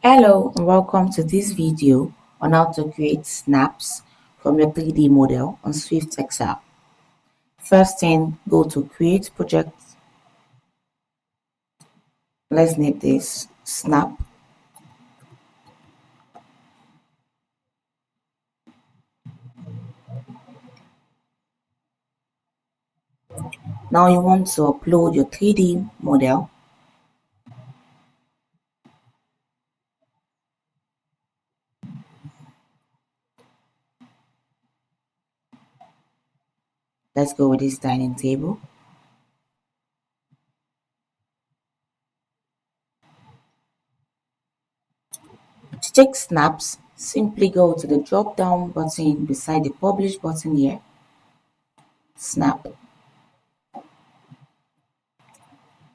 Hello and welcome to this video on how to create snaps from your 3D model on SwiftXR. First thing, go to create project. Let's name this snap. Now you want to upload your 3D model. Let's go with this dining table. To take snaps, simply go to the drop down button beside the publish button here. Snap.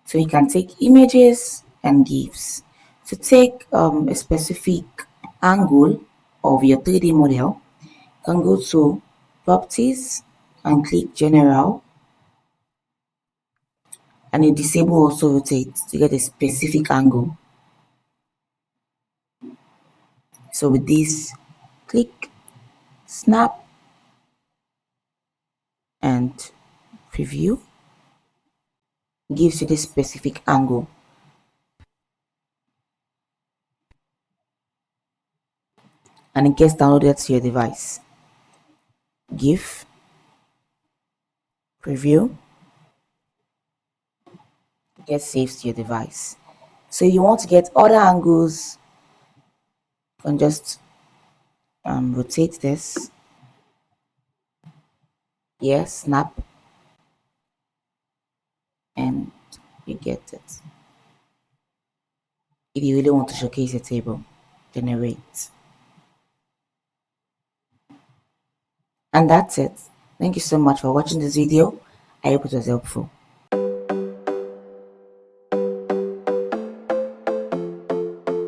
So you can take images and GIFs. To take a specific angle of your 3D model, you can go to properties and click general, and you disable also rotate to get a specific angle. So with this, click snap and preview. It gives you this specific angle, and it gets downloaded to your device. GIF, preview, get saved to your device. So you want to get other angles, you can just rotate this. Yes, snap, and you get it. If you really want to showcase a table, generate. And that's it. Thank you so much for watching this video. I hope it was helpful.